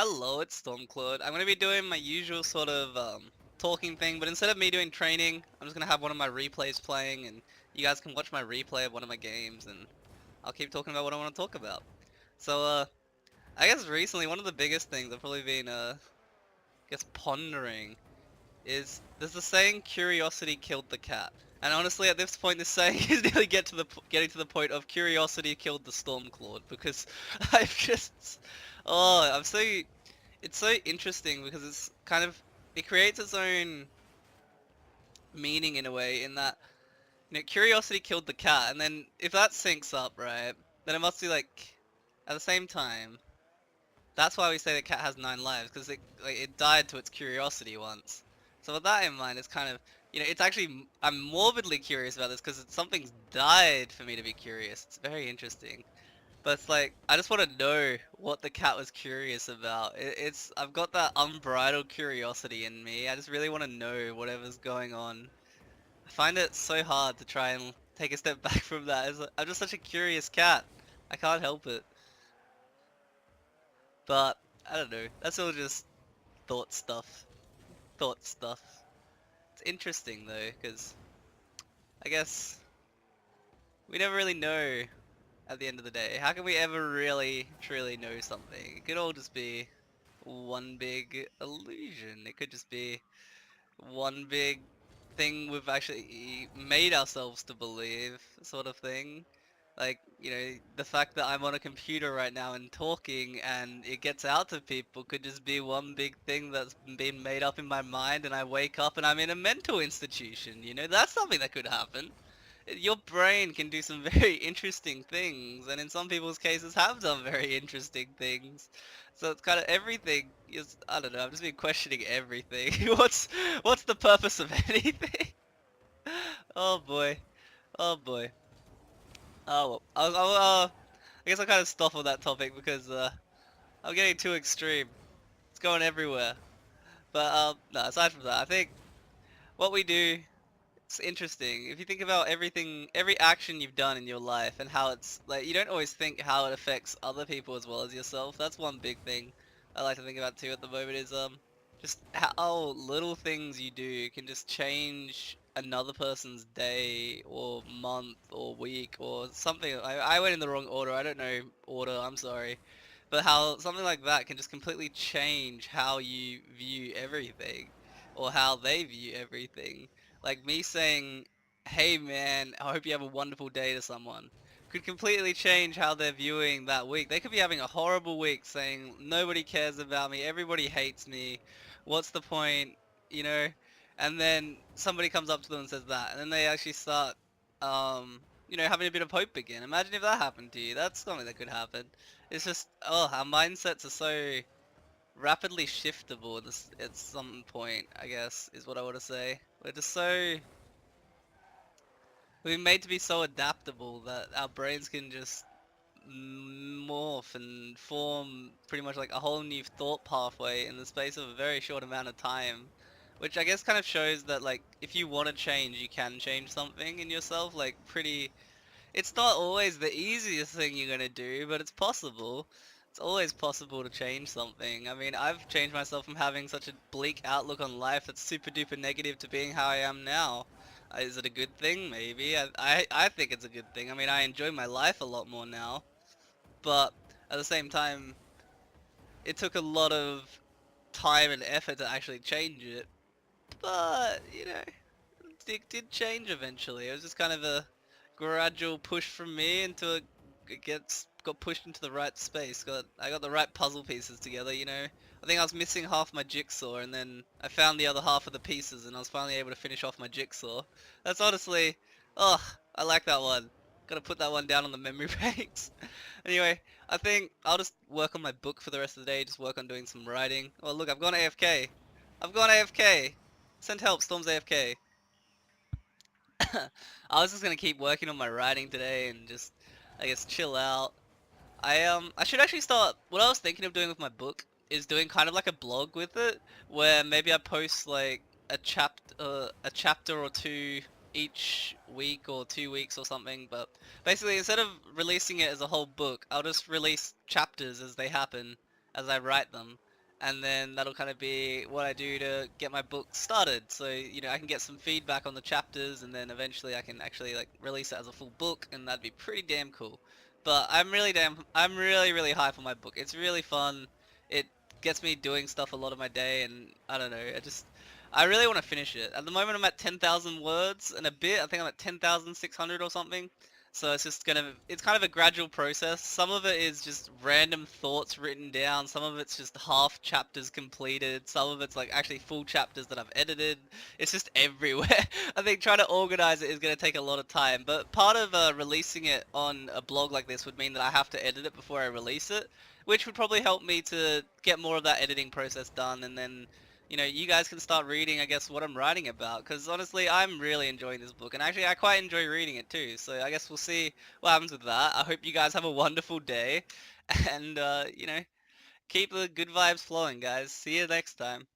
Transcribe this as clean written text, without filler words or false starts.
Hello, it's StormClord. I'm going to be doing my usual sort of talking thing, but instead of me doing training, I'm just going to have one of my replays playing, and you guys can watch my replay of one of my games, and I'll keep talking about what I want to talk about. So, I guess recently one of the biggest things I've probably been, pondering is there's the saying, curiosity killed the cat. And honestly, at this point, this saying is nearly getting to the point of curiosity killed the StormClord, because I've just, oh, it's so interesting because it creates its own meaning in a way in that, curiosity killed the cat, and then if that syncs up, right, then it must be like, at the same time, that's why we say the cat has 9 lives, because it died to its curiosity once. So with that in mind, it's kind of, it's actually, I'm morbidly curious about this because something's died for me to be curious. It's very interesting. But it's like, I just want to know what the cat was curious about. I've got that unbridled curiosity in me. I just really want to know whatever's going on. I find it so hard to try and take a step back from that. I'm just such a curious cat. I can't help it. But, I don't know. That's all just thought stuff. Thought stuff. It's interesting though, because I guess we never really know at the end of the day. How can we ever really, truly know something? It could all just be one big illusion. It could just be one big thing we've actually made ourselves to believe, sort of thing. Like, the fact that I'm on a computer right now and talking and it gets out to people could just be one big thing that's been made up in my mind, and I wake up and I'm in a mental institution, That's something that could happen. Your brain can do some very interesting things, and in some people's cases have done very interesting things. So it's kind of everything is, I don't know, I've just been questioning everything. What's the purpose of anything? Oh boy. Oh boy. Oh well. I guess I'll kind of stop on that topic because I'm getting too extreme. It's going everywhere. But no, aside from that, I think what we do, it's interesting. If you think about everything, every action you've done in your life and how it's like, you don't always think how it affects other people as well as yourself. That's one big thing I like to think about too at the moment is just how little things you do can just change another person's day or month or week or something. I went in the wrong order. I don't know order. I'm sorry. But how something like that can just completely change how you view everything or how they view everything. Like me saying, hey man, I hope you have a wonderful day to someone could completely change how they're viewing that week. They could be having a horrible week saying, nobody cares about me, everybody hates me, what's the point, you know? And then somebody comes up to them and says that, and then they actually start, having a bit of hope again. Imagine if that happened to you. That's something that could happen. It's just, oh, our mindsets are so rapidly shiftable at some point, I guess, is what I want to say. We're just so, we've been made to be so adaptable that our brains can just morph and form pretty much like a whole new thought pathway in the space of a very short amount of time. Which I guess kind of shows that, like, if you want to change, you can change something in yourself, like, pretty. It's not always the easiest thing you're gonna do, but it's possible. It's always possible to change something. I mean, I've changed myself from having such a bleak outlook on life that's super duper negative to being how I am now. Is it a good thing? Maybe. I think it's a good thing. I mean, I enjoy my life a lot more now, but at the same time, it took a lot of time and effort to actually change it. But, it did change eventually. It was just kind of a gradual push from me until got pushed into the right space. I got the right puzzle pieces together, I think I was missing half my jigsaw, and then I found the other half of the pieces, and I was finally able to finish off my jigsaw. That's honestly, oh, I like that one. Gotta put that one down on the memory banks. Anyway, I think I'll just work on my book for the rest of the day, just work on doing some writing. Oh look, I've gone AFK. I've gone AFK. Send help, Storm's AFK. I was just gonna keep working on my writing today and just, I guess, chill out. I should actually start. What I was thinking of doing with my book is doing kind of like a blog with it, where maybe I post like a chapter or two each week or 2 weeks or something. But basically, instead of releasing it as a whole book, I'll just release chapters as they happen, as I write them. and then that'll kind of be what I do to get my book started. So, you know, I can get some feedback on the chapters, and then eventually I can actually like release it as a full book, and that'd be pretty damn cool. But I'm really, really hype on my book. It's really fun. It gets me doing stuff a lot of my day, and I don't know, I really want to finish it. At the moment I'm at 10,000 words and a bit. I think I'm at 10,600 or something. So it's kind of a gradual process. Some of it is just random thoughts written down. Some of it's just half chapters completed. Some of it's like actually full chapters that I've edited. It's just everywhere. I think trying to organize it is going to take a lot of time. But part of releasing it on a blog like this would mean that I have to edit it before I release it, which would probably help me to get more of that editing process done, and then you know, you guys can start reading, I guess, what I'm writing about. Because honestly, I'm really enjoying this book, and actually, I quite enjoy reading it too. So I guess we'll see what happens with that. I hope you guys have a wonderful day, and you know, keep the good vibes flowing, guys. See you next time.